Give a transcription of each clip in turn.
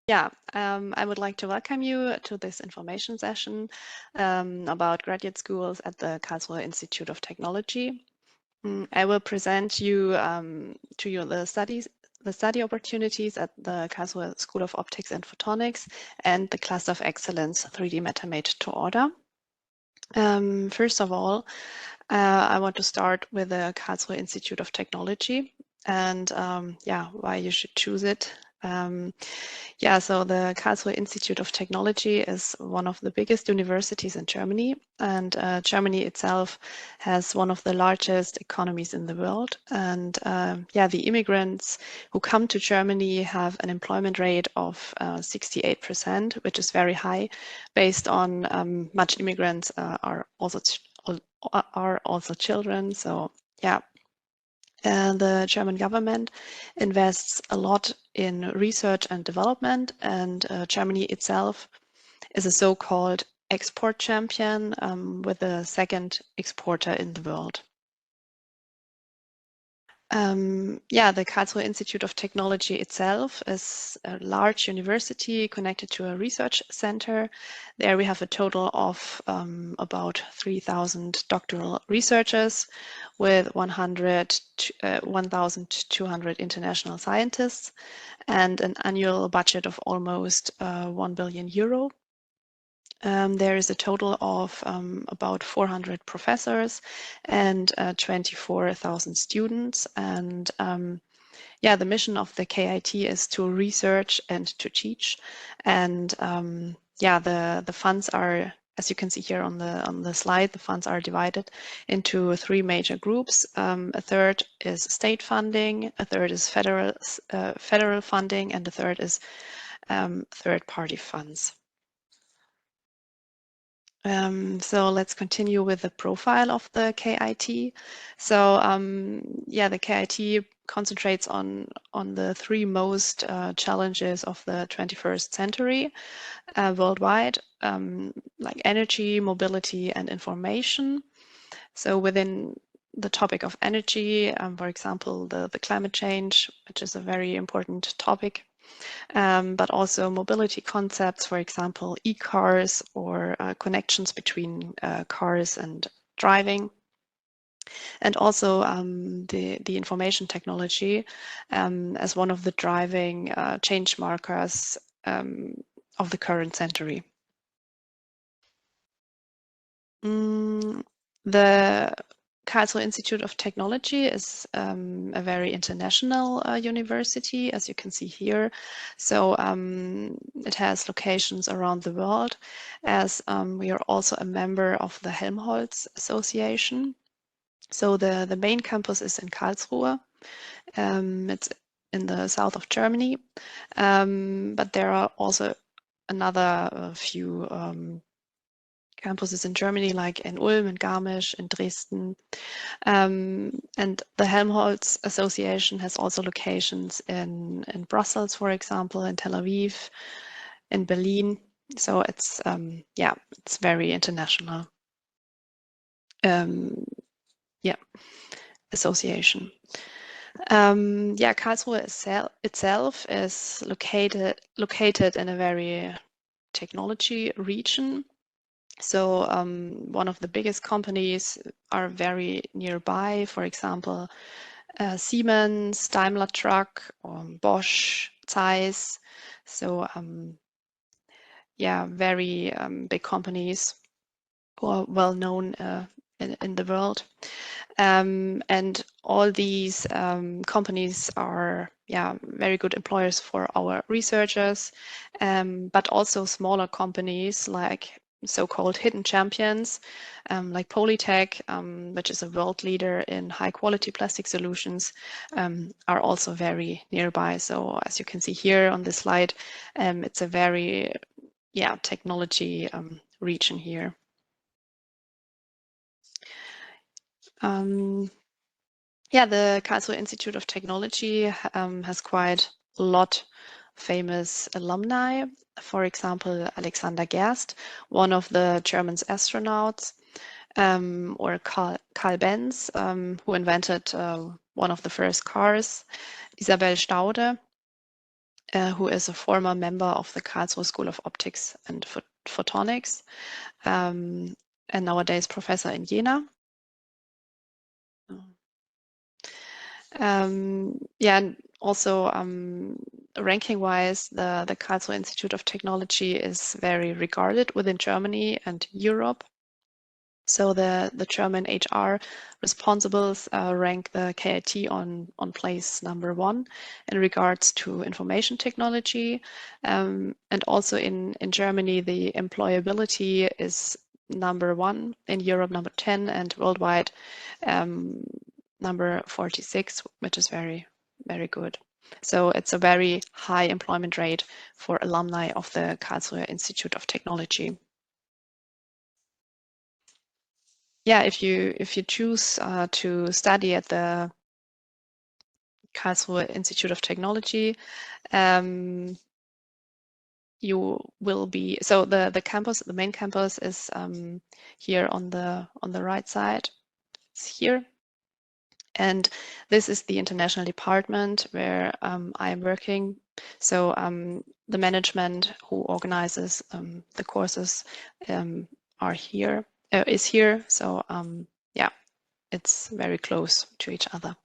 Yeah, I would like to welcome you to this information session about graduate schools at the Karlsruhe Institute of Technology. I will present to you the study opportunities at the Karlsruhe School of Optics and Photonics and the Cluster of Excellence 3D Matter Made to Order. First of all, I want to start with the Karlsruhe Institute of Technology and why you should choose it. So the Karlsruhe Institute of Technology is one of the biggest universities in Germany, and Germany itself has one of the largest economies in the world. And the immigrants who come to Germany have an employment rate of 68%, which is very high, based on much immigrants are also children. So yeah. The German government invests a lot in research and development, and Germany itself is a so-called export champion with the second exporter in the world. The Karlsruhe Institute of Technology itself is a large university connected to a research center. There we have a total of about 3,000 doctoral researchers with 1,200 international scientists and an annual budget of almost 1 billion euro. There is a total of about 400 professors and 24,000 students. And the mission of the KIT is to research and to teach. And the funds are, as you can see here on the slide, the funds are divided into three major groups. A third is state funding, a third is federal funding, and the third is third-party funds. So let's continue with the profile of the KIT. So the KIT concentrates on the three most challenges of the 21st century worldwide, like energy, mobility, and information. So within the topic of energy, for example, the climate change, which is a very important topic, but also mobility concepts, for example, e-cars or connections between cars and driving. And also the information technology as one of the driving change markers of the current century. The Karlsruhe Institute of Technology is a very international university, as you can see here. So it has locations around the world, as we are also a member of the Helmholtz Association. So the main campus is in Karlsruhe. It's in the south of Germany, but there are also another few campuses in Germany, like in Ulm, in Garmisch, in Dresden. And the Helmholtz Association has also locations in Brussels, for example, in Tel Aviv, in Berlin. So it's it's very international. Association. Karlsruhe itself is located in a very technology region. So one of the biggest companies are very nearby, for example, Siemens, Daimler Truck, Bosch, Zeiss. So very big companies who are well known in the world. And all these companies are very good employers for our researchers, but also smaller companies like so-called hidden champions, like Polytech, which is a world leader in high-quality plastic solutions, are also very nearby. So as you can see here on this slide, it's a very technology region here. The Karlsruhe Institute of Technology has quite a lot famous alumni. For example, Alexander Gerst, one of the German astronauts, or Karl Benz, who invented one of the first cars, Isabel Staude, who is a former member of the Karlsruhe School of Optics and Photonics, and nowadays professor in Jena. Yeah, and also ranking-wise, the Karlsruhe Institute of Technology is very regarded within Germany and Europe. So the German HR responsibles rank the KIT on place #1 in regards to information technology. And also in Germany, the employability is #1, in Europe #10, and worldwide #46, which is very, very good. So it's a very high employment rate for alumni of the Karlsruhe Institute of Technology. Yeah, if you choose to study at the Karlsruhe Institute of Technology, you will be, so the campus, the main campus is here on the right side. It's here. And this is the international department where I am working. So the management who organizes the courses is here. So yeah, it's very close to each other.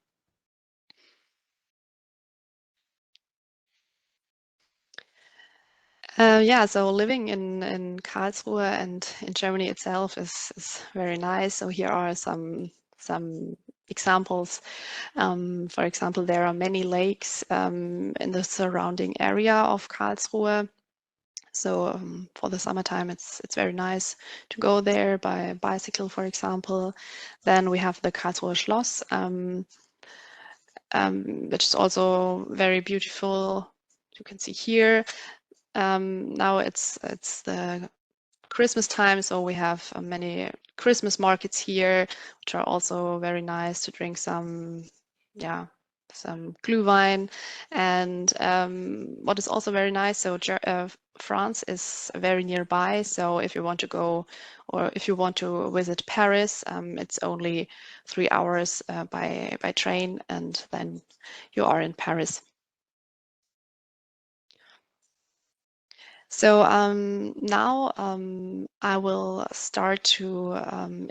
Yeah, so living in Karlsruhe and in Germany itself is very nice. So here are some examples. For example, there are many lakes in the surrounding area of Karlsruhe. So for the summertime, it's very nice to go there by bicycle, for example. Then we have the Karlsruhe Schloss, which is also very beautiful. You can see here. Now it's the Christmas time, so we have many Christmas markets here, which are also very nice to drink some Glühwein. And what is also very nice, so France is very nearby. So if you want to go, or if you want to visit Paris, it's only 3 hours by train, and then you are in Paris. So now I will start to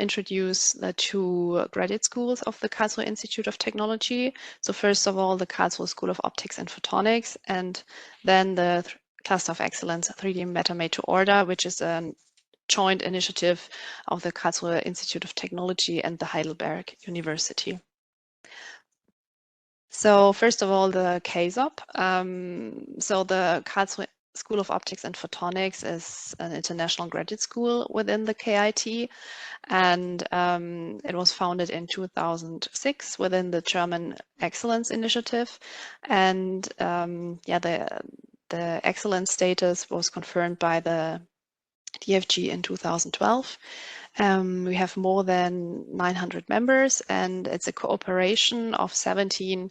introduce the 2 graduate schools of the Karlsruhe Institute of Technology. So first of all, the Karlsruhe School of Optics and Photonics, and then the Cluster of Excellence 3D Matter Made to Order, which is a joint initiative of the Karlsruhe Institute of Technology and the Heidelberg University. So first of all, the KSOP. So the Karlsruhe School of Optics and Photonics is an international graduate school within the KIT, and it was founded in 2006 within the German Excellence Initiative. And yeah, the excellence status was confirmed by the DFG in 2012. We have more than 900 members, and it's a cooperation of 17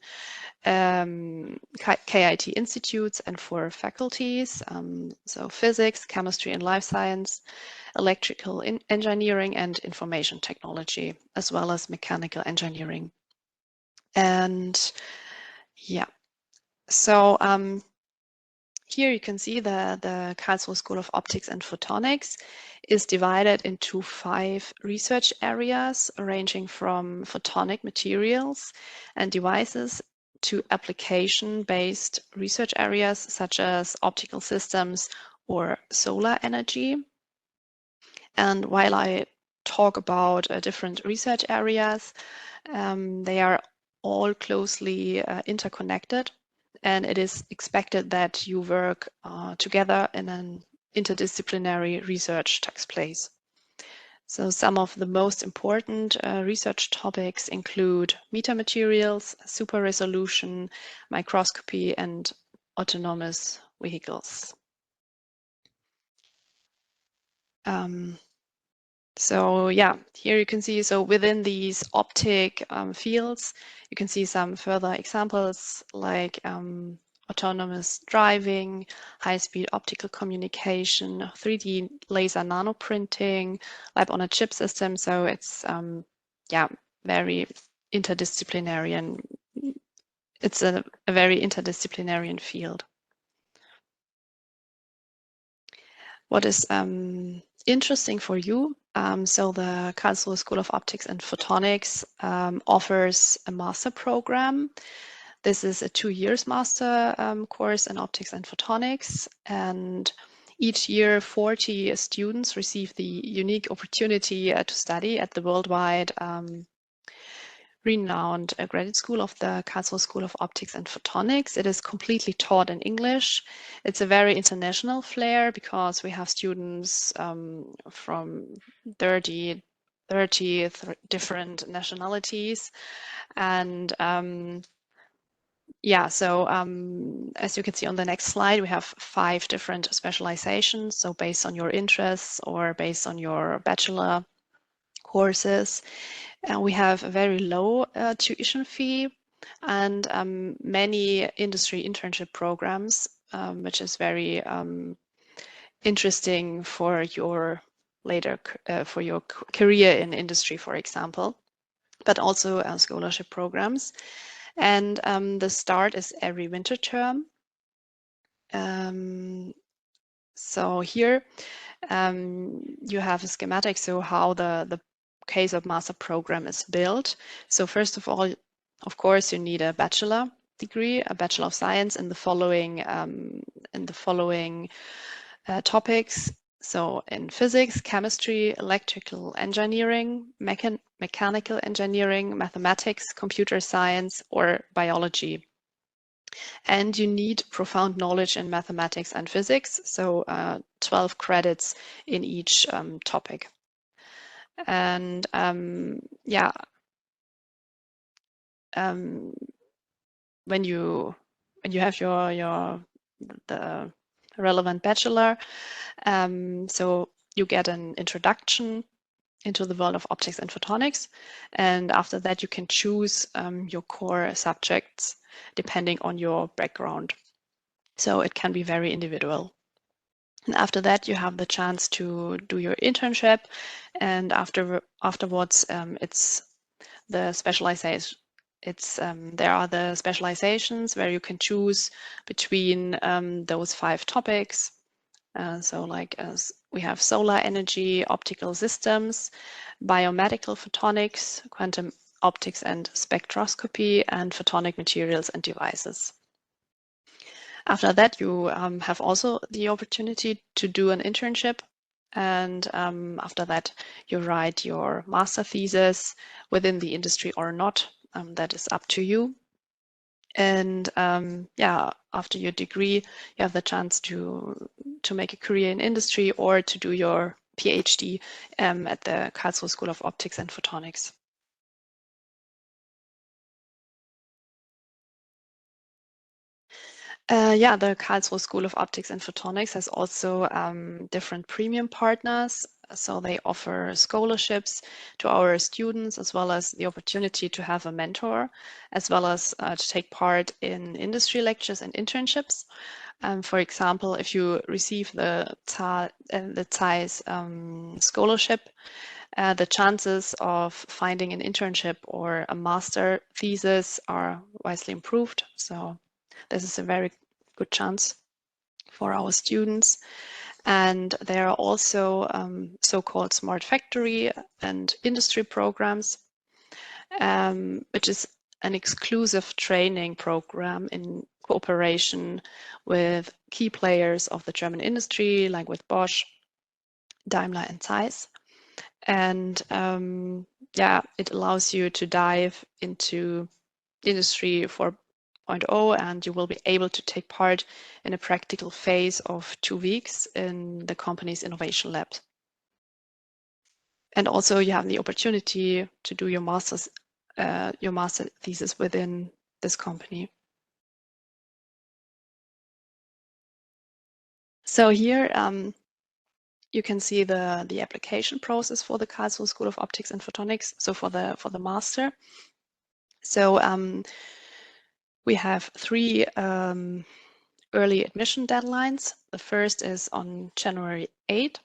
KIT institutes and 4 faculties, so physics, chemistry and life science, electrical engineering and information technology, as well as mechanical engineering. And yeah, so here you can see the Karlsruhe School of Optics and Photonics is divided into 5 research areas, ranging from photonic materials and devices to application-based research areas such as optical systems or solar energy. And while I talk about different research areas, they are all closely interconnected, and it is expected that you work together in an interdisciplinary research takes place. So some of the most important research topics include metamaterials, super resolution, microscopy, and autonomous vehicles. So yeah, here you can see, so within these optic fields, you can see some further examples like autonomous driving, high-speed optical communication, 3D laser nanoprinting, lab-on-a-chip system. So it's yeah, very interdisciplinary, and it's a very interdisciplinary field. What is interesting for you? So the Karlsruhe School of Optics and Photonics offers a master program. This is a 2 years master course in optics and photonics, and each year 40 students receive the unique opportunity to study at the worldwide renowned graduate school of the Karlsruhe School of Optics and Photonics. It is completely taught in English. It's a very international flair because we have students from 30 different nationalities. And yeah, so as you can see on the next slide, we have 5 different specializations. So based on your interests or based on your bachelor courses. We have a very low tuition fee and many industry internship programs, which is very interesting for your later for your career in industry, for example, but also scholarship programs. And the start is every winter term. So here you have a schematic, so how the KSOP master program is built. So first of all, of course, you need a bachelor degree, a Bachelor of Science in the following topics. So in physics, chemistry, electrical engineering, mechanical engineering, mathematics, computer science, or biology. And you need profound knowledge in mathematics and physics, so 12 credits in each topic. And yeah, when you have the relevant bachelor, so you get an introduction into the world of optics and photonics, and after that you can choose your core subjects depending on your background. So it can be very individual. And after that, you have the chance to do your internship, and afterwards, it's the specialization. There are the specializations where you can choose between those 5 topics. So like we have solar energy, optical systems, biomedical photonics, quantum optics and spectroscopy, and photonic materials and devices. After that, you have also the opportunity to do an internship. And after that, you write your master thesis within the industry or not. That is up to you. And yeah, after your degree, you have the chance to make a career in industry or to do your PhD at the Karlsruhe School of Optics and Photonics. Yeah, the Karlsruhe School of Optics and Photonics has also different premium partners. So they offer scholarships to our students, as well as the opportunity to have a mentor, as well as to take part in industry lectures and internships. For example, if you receive the ZEISS scholarship, the chances of finding an internship or a master thesis are vastly improved. So this is a very good chance for our students. And there are also so-called smart factory and industry programs, which is an exclusive training program in cooperation with key players of the German industry, like with Bosch, Daimler, and ZEISS. And yeah, it allows you to dive into Industry 4.0, and you will be able to take part in a practical phase of 2 weeks in the company's innovation lab. And also you have the opportunity to do your master thesis within this company. So here you can see the application process for the Karlsruhe School of Optics and Photonics. So for the master. So We have 3 early admission deadlines. The first is on January 8,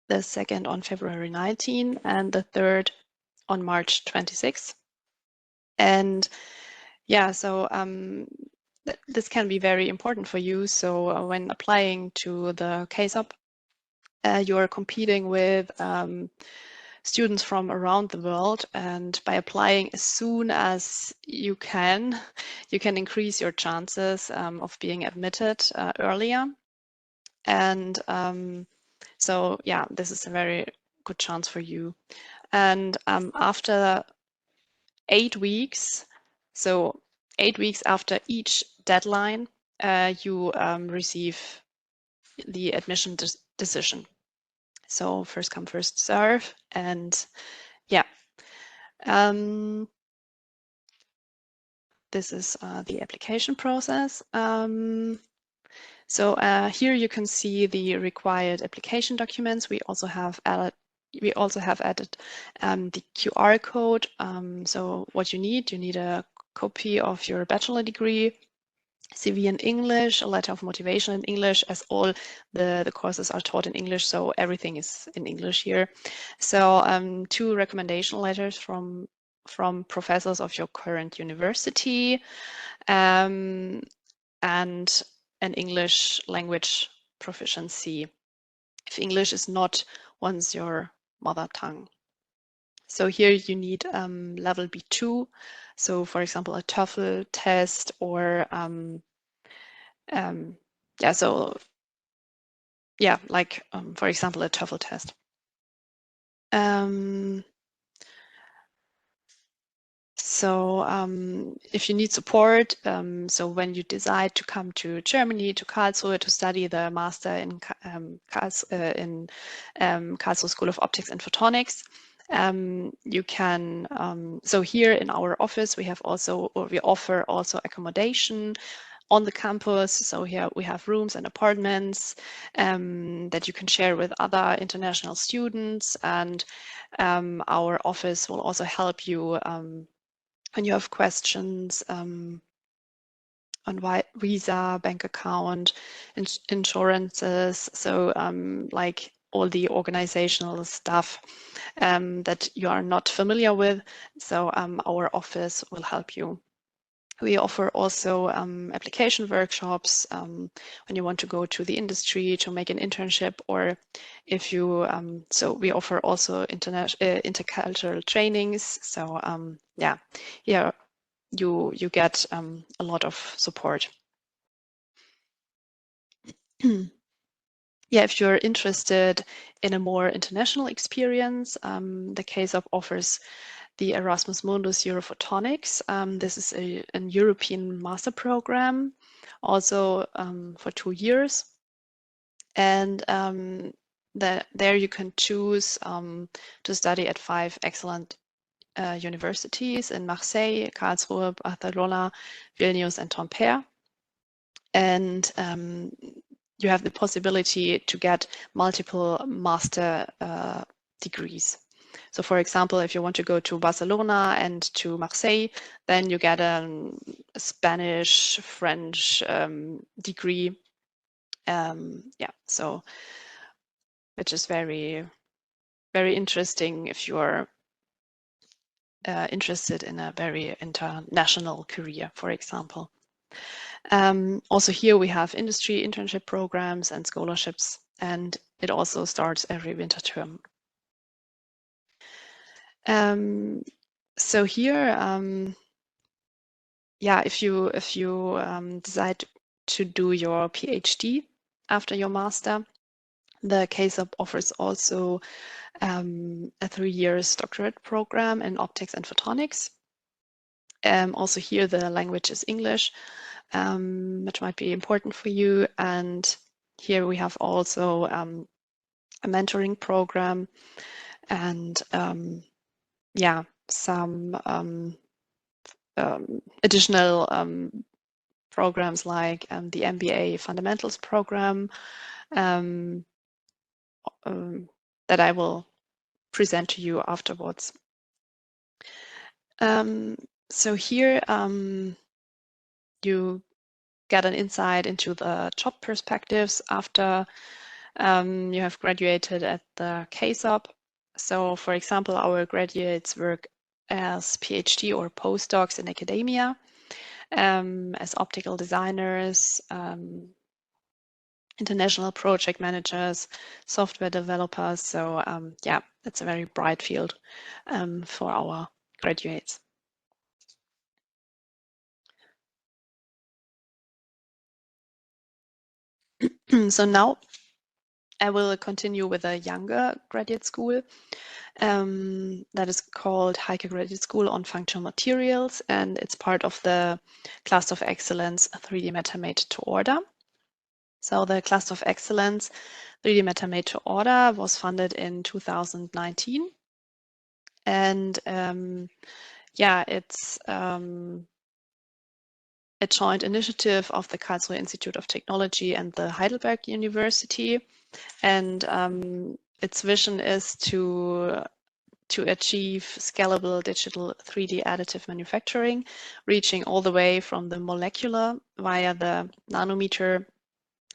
the second on February 19, and the third on March 26. And yeah, so this can be very important for you. So when applying to the KSOP, you are competing with students from around the world, and by applying as soon as you can increase your chances of being admitted earlier. And so yeah, this is a very good chance for you. And after 8 weeks, so 8 weeks after each deadline, you receive the admission decision. So first come, first serve, and yeah. This is the application process. So here you can see the required application documents. We also have added the QR code. So what you need a copy of your bachelor degree, CV in English, a letter of motivation in English, as all the courses are taught in English, so everything is in English here. So 2 recommendation letters from professors of your current university, and an English language proficiency, if English is not once your mother tongue. So here you need level B2. So for example, a TOEFL test, or yeah, so yeah, like for example, a TOEFL test. So if you need support, so when you decide to come to Germany, to Karlsruhe, to study the master in Karlsruhe School of Optics and Photonics, you can, so here in our office, we offer also accommodation on the campus. So here we have rooms and apartments that you can share with other international students, and our office will also help you when you have questions on visa, bank account, insurances, so like all the organizational stuff that you are not familiar with. So our office will help you. We offer also application workshops when you want to go to the industry to make an internship, or if you, so we offer also intercultural trainings. So yeah, you get a lot of support. Yeah, if you're interested in a more international experience, the KSOP offers the Erasmus Mundus Europhotonics. This is a European master program, also for 2 years. And there you can choose to study at 5 excellent universities in Marseille, Karlsruhe, Barcelona, Vilnius, and Tampere. And you have the possibility to get multiple master degrees. So for example, if you want to go to Barcelona and to Marseille, then you get a Spanish, French degree. Yeah, so which is very, very interesting if you're interested in a very international career, for example. Also here we have industry internship programs and scholarships, and it also starts every winter term. So here, yeah, if you decide to do your PhD after your master, the KSOP offers also a 3-year doctorate program in optics and photonics. Also here the language is English, which might be important for you. And here we have also a mentoring program, and yeah, some additional programs like the MBA Fundamentals program that I will present to you afterwards. So here you get an insight into the job perspectives after you have graduated at the KSOP. So, for example, our graduates work as PhD or postdocs in academia, as optical designers, international project managers, software developers. So yeah, it's a very bright field for our graduates. So now I will continue with a younger graduate school that is called HEiKA Graduate School on Functional Materials, and it's part of the Cluster of Excellence 3D Matter Made to Order. So the Cluster of Excellence 3D Matter Made to Order was funded in 2019, and yeah, it's a joint initiative of the Karlsruhe Institute of Technology and the Heidelberg University, and its vision is to achieve scalable digital 3D additive manufacturing, reaching all the way from the molecular via the nanometer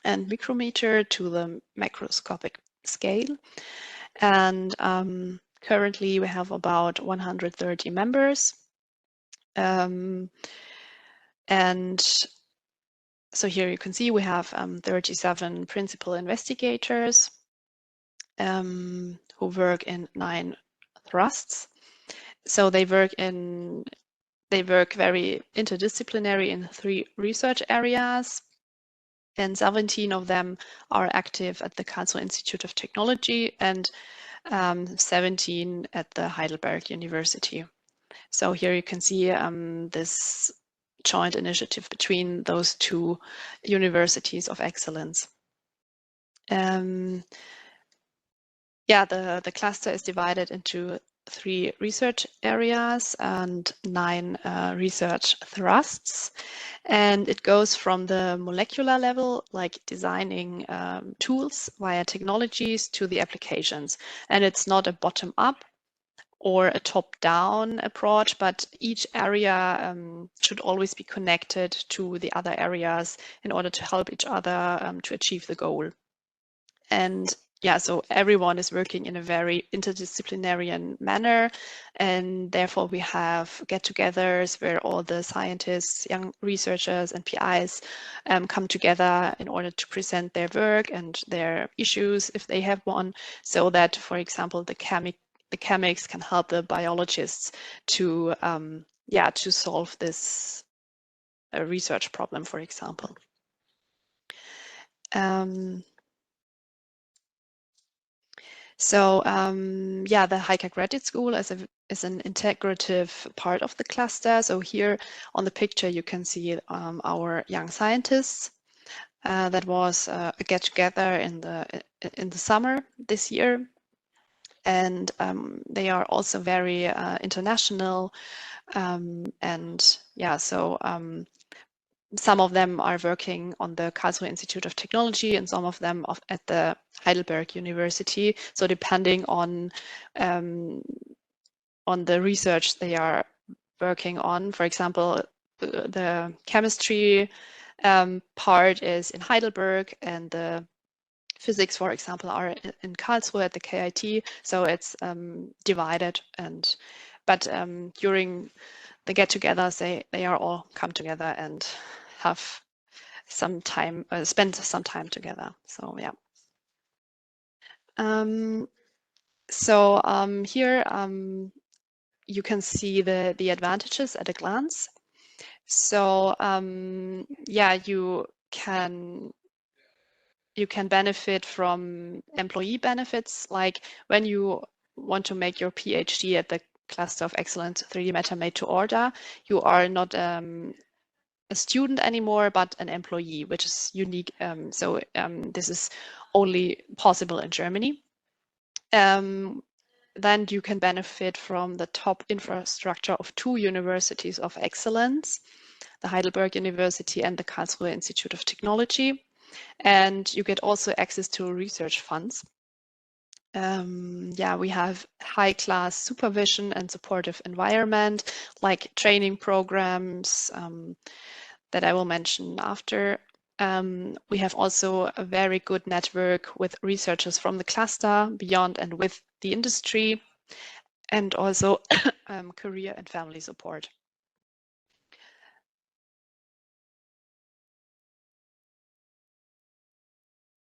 and micrometer to the macroscopic scale. And currently we have about 130 members. And so here you can see we have 37 principal investigators who work in 9 thrusts. So they work very interdisciplinary in 3 research areas, and 17 of them are active at the Karlsruhe Institute of Technology and 17 at the Heidelberg University. So here you can see this joint initiative between those 2 universities of excellence. Yeah, the cluster is divided into 3 research areas and 9 research thrusts. And it goes from the molecular level, like designing tools via technologies, to the applications. And it's not a bottom-up or a top-down approach, but each area should always be connected to the other areas in order to help each other to achieve the goal. And yeah, so everyone is working in a very interdisciplinary manner, and therefore we have get-togethers where all the scientists, young researchers and PIs come together in order to present their work and their issues if they have one, so that, for example, the chemics can help the biologists to to solve this research problem, for example. So yeah, the HEiKA Graduate School is an integrative part of the cluster. So here on the picture you can see our young scientists. That was a get-together in the summer this year, and they are also very international. And yeah, so some of them are working on the Karlsruhe Institute of Technology and some of them at the Heidelberg University. So depending on the research they are working on, for example, the chemistry part is in Heidelberg, and the physics, for example, are in Karlsruhe at the KIT. So it's divided, but during the get-togethers, they are all come together and have some time, spend some time together. So yeah. Here you can see the advantages at a glance. So yeah, you can benefit from employee benefits, like when you want to make your PhD at the Cluster of Excellence 3D Matter Made to Order, you are not a student anymore, but an employee, which is unique. This is only possible in Germany. Then you can benefit from the top infrastructure of 2 universities of excellence, the Heidelberg University and the Karlsruhe Institute of Technology. And you get also access to research funds. Yeah, we have high-class supervision and supportive environment, like training programs, that I will mention after. We have also a very good network with researchers from the cluster, beyond and with the industry, and also career and family support.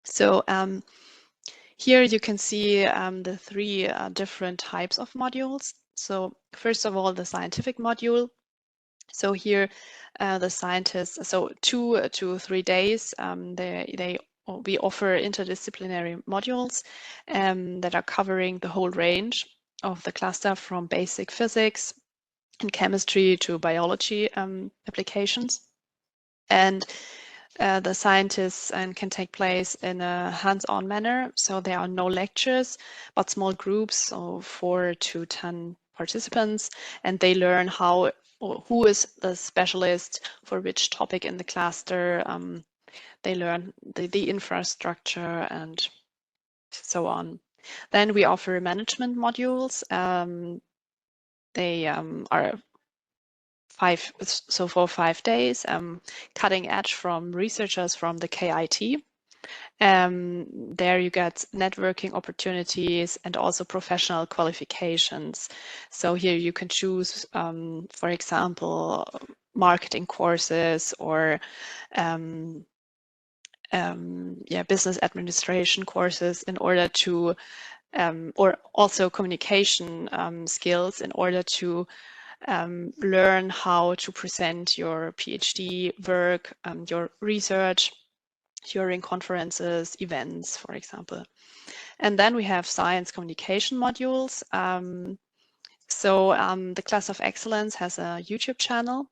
So here you can see the three different types of modules. So first of all, the scientific module. So here the scientists, so 2 to 3 days, we offer interdisciplinary modules that are covering the whole range of the cluster, from basic physics and chemistry to biology applications. And the scientists can take place in a hands-on manner. So there are no lectures, but small groups, so 4 to 10 participants, and they learn how or who is the specialist for which topic in the cluster. They learn the infrastructure and so on. Then we offer management modules. They are for 5 days, cutting edge from researchers from the KIT. There you get networking opportunities and also professional qualifications. So here you can choose, for example, marketing courses or business administration courses in order to, or also communication skills in order to learn how to present your PhD work, your research during conferences, events, for example. And then we have science communication modules. The Class of Excellence has a YouTube channel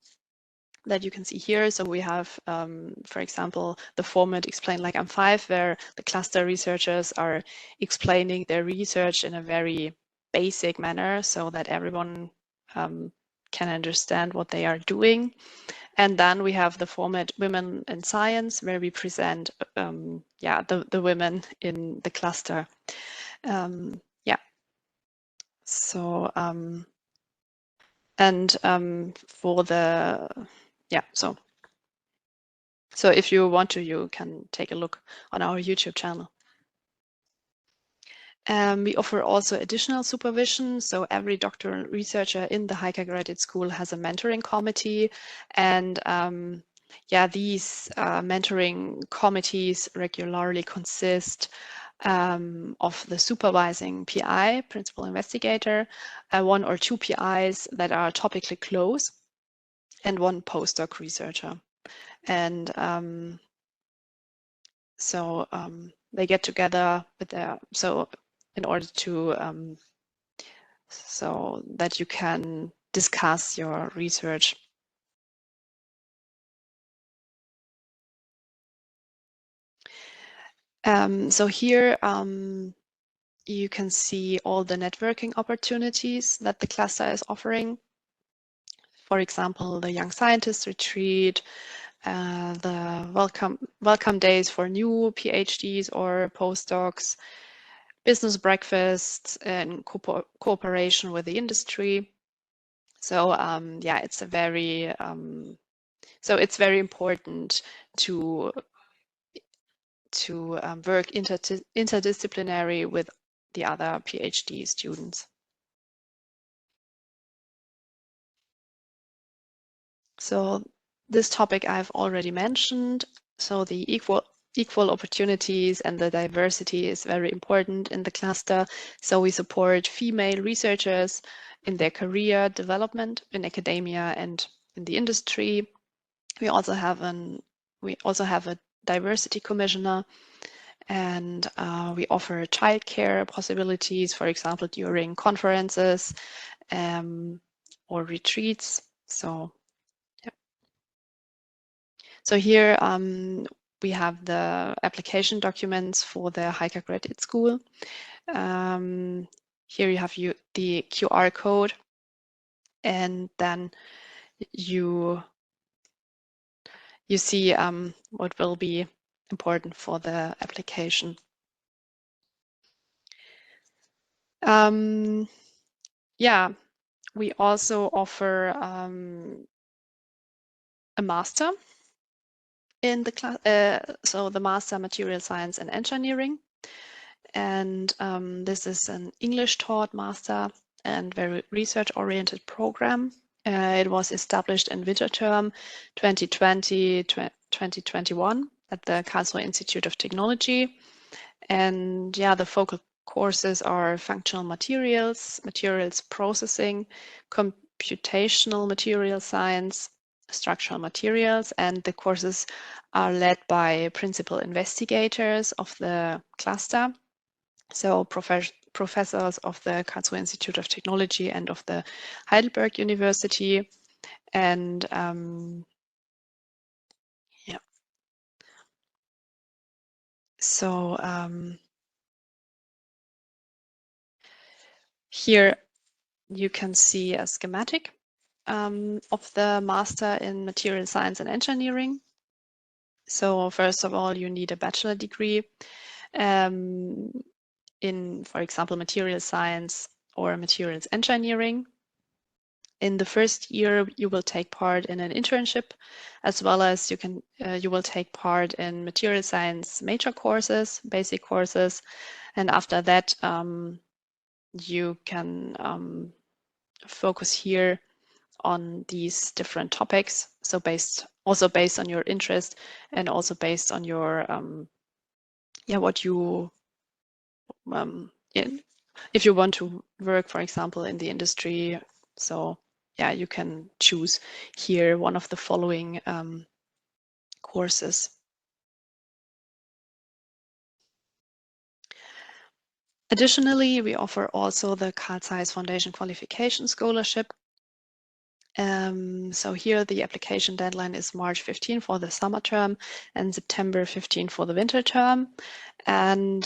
that you can see here. So we have, for example, the format Explain Like I'm 5, where the cluster researchers are explaining their research in a very basic manner so that everyone can understand what they are doing. And then we have the format Women in Science, where we present the women in the cluster. For the so if you want to, you can take a look on our YouTube channel. We offer also additional supervision. So every doctoral researcher in the HEiKA Graduate School has a mentoring committee. And these mentoring committees regularly consist of the supervising PI, principal investigator, 1 or 2 PIs that are topically close, and 1 postdoc researcher. And they get together with in order to so that you can discuss your research. So here you can see all the networking opportunities that the cluster is offering. For example, the Young Scientist Retreat, the welcome days for new PhDs or postdocs, business breakfasts in cooperation with the industry. So it's a very it's very important to work interdisciplinary with the other PhD students. So this topic I've already mentioned. So the equal opportunities and the diversity is very important in the cluster. So we support female researchers in their career development in academia and in the industry. We also have a diversity commissioner, and we offer childcare possibilities, for example, during conferences or retreats. So here we have the application documents for the HEiKA Graduate School. Here you have the QR code, and then you see what will be important for the application. We also offer a master in the class, so the Master Material Science and Engineering. And this is an English taught master and very research oriented program. It was established in winter term 2020-2021 at the Karlsruhe Institute of Technology. And yeah, the focal courses are functional materials, materials processing, computational material science, structural materials, and the courses are led by principal investigators of the cluster. So professors of the Karlsruhe Institute of Technology and of the Heidelberg University. And yeah. So here you can see a schematic of the Master in Material Science and Engineering. So first of all, you need a bachelor degree in, for example, material science or materials engineering. In the first year, you will take part in an internship, as well as you will take part in material science major courses, basic courses, and after that, you can focus here on these different topics. So also based on your interest and also based on your what you if you want to work, for example, in the industry. So yeah, you can choose here one of the following courses. Additionally, we offer also the Carl Zeiss Foundation Qualification Scholarship. So here the application deadline is March 15 for the summer term and September 15 for the winter term. And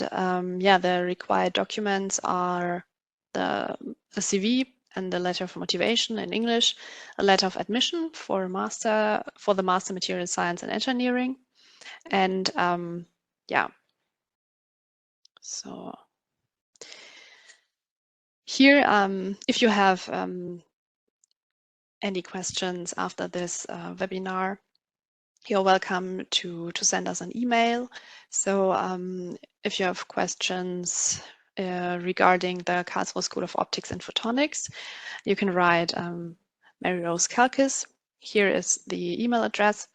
yeah, the required documents are a CV and the letter of motivation in English, a letter of admission for the Master Material Science and Engineering. And yeah, so here, if you have any questions after this webinar, you're welcome to send us an email. So if you have questions regarding the Karlsruhe School of Optics and Photonics, you can write Mary Rose Kalkis. Here is the email address.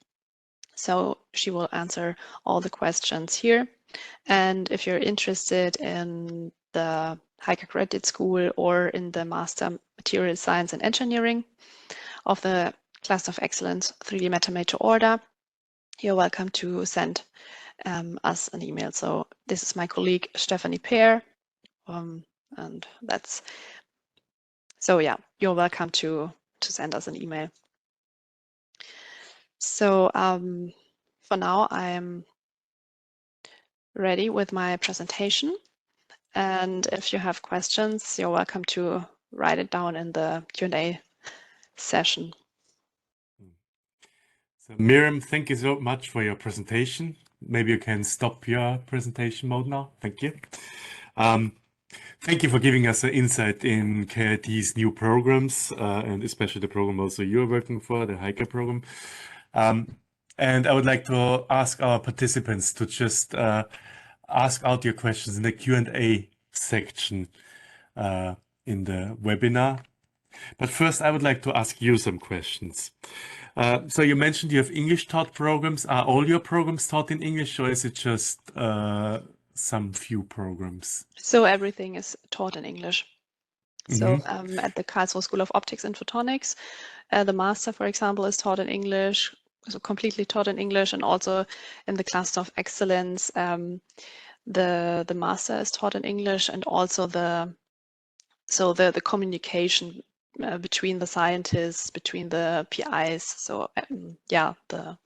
So she will answer all the questions here. And if you're interested in the HEiKA Graduate School or in the Master Material Science and Engineering of the Class of Excellence 3D Metameter order, you're welcome to send us an email. So this is my colleague Stephanie Peer, and that's, so yeah, you're welcome to send us an email. So for now, I'm ready with my presentation. And if you have questions, you're welcome to write it down in the Q&A session. So Miriam, thank you so much for your presentation. Maybe you can stop your presentation mode now. Thank you. Thank you for giving us an insight in KIT's new programs, and especially the program also you're working for, the HEiKA program. And I would like to ask our participants to just ask out your questions in the Q&A section in the webinar. But first, I would like to ask you some questions. So you mentioned you have English taught programs. Are all your programs taught in English, or is it just some few programs? So everything is taught in English. So at the Karlsruhe School of Optics and Photonics, the master, for example, is taught in English, so completely taught in English, and also in the Cluster of Excellence, the master is taught in English, and also the communication between the scientists, between the PIs. So yeah, the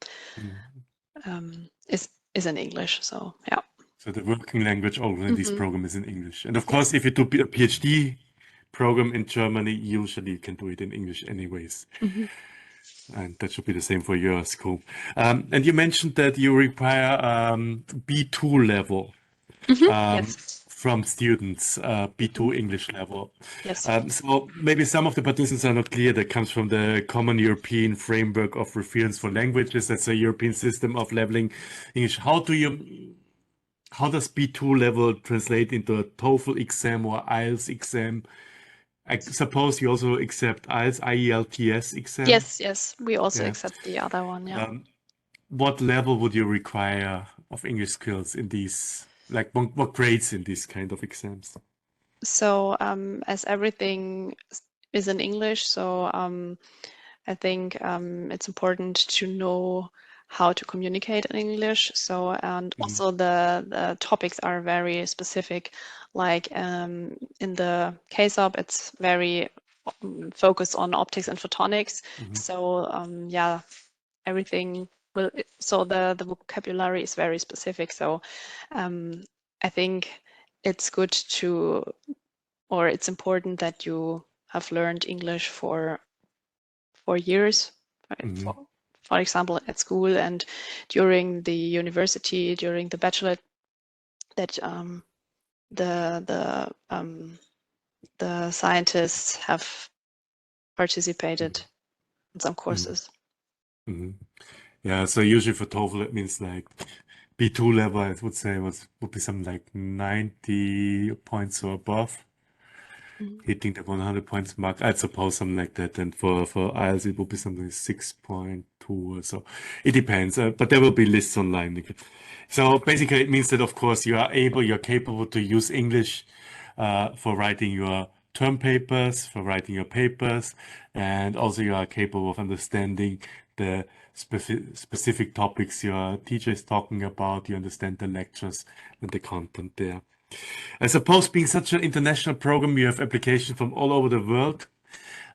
is in English. So yeah. So the working language also in this program is in English. And of course, if you do a PhD program in Germany, usually you can do it in English anyways. And that should be the same for your school. And you mentioned that you require B2 level Yes. from students, B2 English level. Yes. So maybe some of the participants are not clear. That comes from the Common European Framework of Reference for Languages. That's a European system of leveling English. How does B2 level translate into a TOEFL exam or IELTS exam? I suppose you also accept IELTS exam? Yes, we also Yeah. accept the other one, yeah. What level would you require of English skills in these, like what grades in these kind of exams? So as everything is in English, so I think it's important to know how to communicate in English. So, and also the topics are very specific, like in the KSOP, it's very focused on optics and photonics. So yeah, everything will, so the vocabulary is very specific. So I think it's good to, or it's important that you have learned English for years, for example, at school and during the university, during the bachelor, that the scientists have participated in some courses. Yeah, so usually for TOEFL it means like B2 level, I would say would be something like 90 points or above, hitting the 100 points mark. I'd suppose something like that. And for IELTS it would be something like 6.2 or so. It depends, but there will be lists online. So basically it means that of course you're capable to use English for writing your term papers, for writing your papers, and also you are capable of understanding the specific topics your teacher is talking about. You understand the lectures and the content there. I suppose being such an international program, you have applications from all over the world.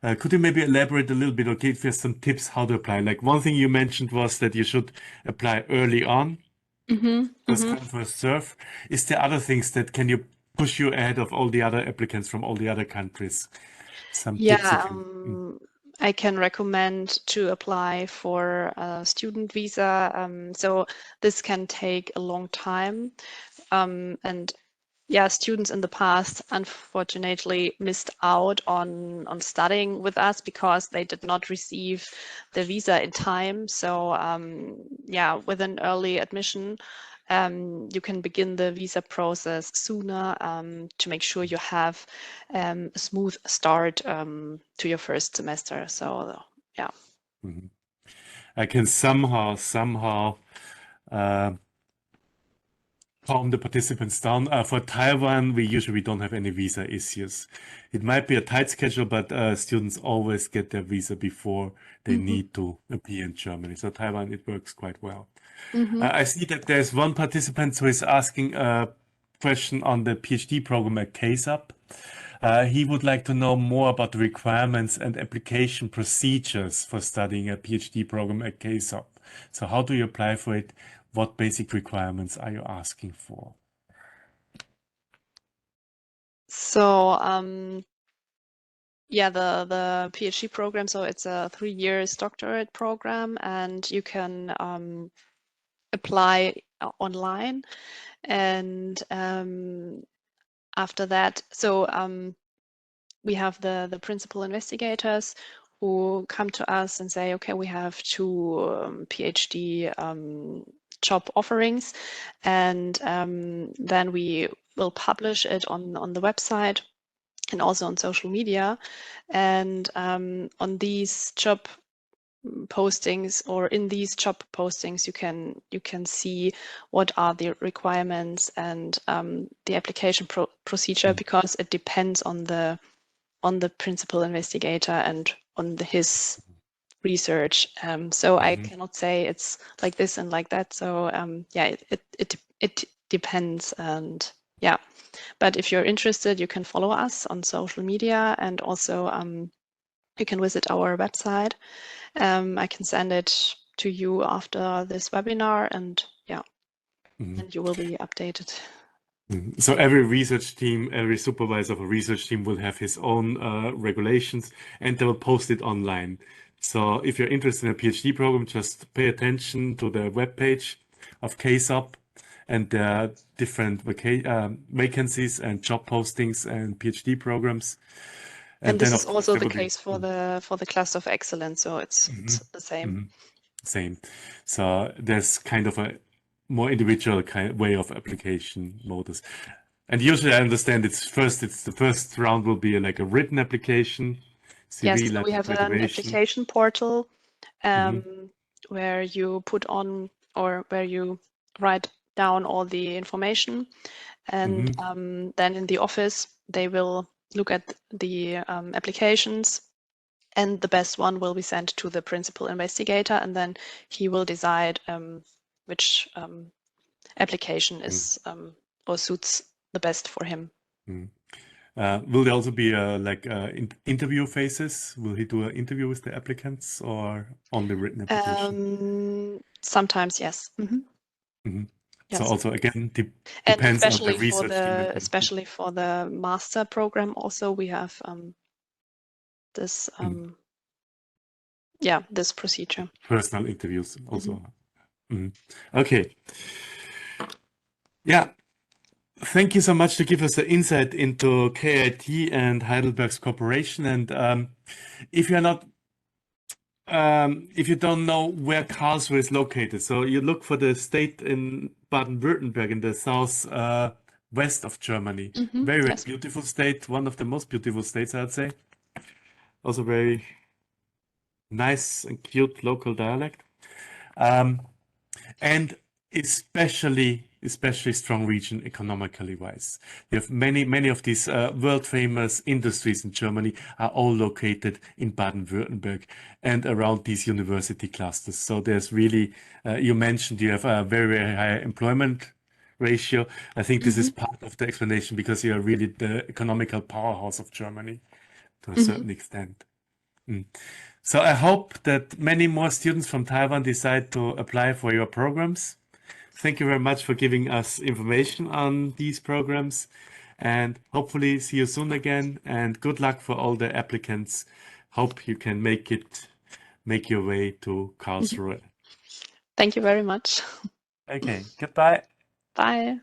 Could you maybe elaborate a little bit or give us some tips how to apply? Like one thing you mentioned was that you should apply early on. First come, first serve. Is there other things that can you push you ahead of all the other applicants from all the other countries? Some tips you can. I can recommend to apply for a student visa. So this can take a long time. And yeah, students in the past unfortunately missed out on studying with us because they did not receive the visa in time. So yeah, with an early admission, you can begin the visa process sooner to make sure you have a smooth start to your first semester. So yeah. I can somehow calm the participants down. For Taiwan, we usually don't have any visa issues. It might be a tight schedule, but students always get their visa before they need to appear in Germany. So Taiwan, it works quite well. I see that there's one participant who is asking a question on the PhD program at KSOP. He would like to know more about the requirements and application procedures for studying a PhD program at KSOP. So how do you apply for it? What basic requirements are you asking for? So yeah, the PhD program, so it's a 3 years doctorate program, and you can apply online. And after that, so we have the principal investigators who come to us and say, okay, we have 2 PhD job offerings, and then we will publish it on the website and also on social media. And on these job postings, or in these job postings, you can see what are the requirements and the application procedure, because it depends on the principal investigator and on his research. So I cannot say it's like this and like that. So yeah, it depends. And yeah, but if you're interested, you can follow us on social media, and also you can visit our website. I can send it to you after this webinar, and yeah, and you will be updated. So every research team, every supervisor of a research team will have his own regulations, and they will post it online. So if you're interested in a PhD program, just pay attention to the webpage of KSOP, and there are different vacancies and job postings and PhD programs. And this is also the case for the Cluster of Excellence, so it's the same. Same. So there's kind of a more individual kind of way of application modus. And usually I understand the first round will be like a written application. CV, yes, so we have an application portal where you put on, or where you write down all the information, and then in the office they will look at the applications, and the best one will be sent to the principal investigator, and then he will decide which application is or suits the best for him. Will there also be interview phases? Will he do an interview with the applicants, or only written application? Sometimes, yes. Yes. So also again depends on the research team. Especially for the master program, also we have this this procedure. Personal interviews also. Okay. Yeah. Thank you so much to give us an insight into KIT and Heidelberg's cooperation. And if you're not, if you don't know where Karlsruhe is located, so you look for the state in Baden-Württemberg in the south west of Germany. Very, very beautiful state, one of the most beautiful states, I'd say. Also very nice and cute local dialect. And especially strong region economically wise. You have many of these world famous industries in Germany are all located in Baden-Württemberg and around these university clusters. So there's really, you mentioned you have a very, very high employment ratio. I think this is part of the explanation, because you are really the economical powerhouse of Germany to a certain extent. So I hope that many more students from Taiwan decide to apply for your programs. Thank you very much for giving us information on these programs, and hopefully see you soon again, and good luck for all the applicants. Hope you can make your way to Karlsruhe. Thank you very much. Okay, goodbye. Bye.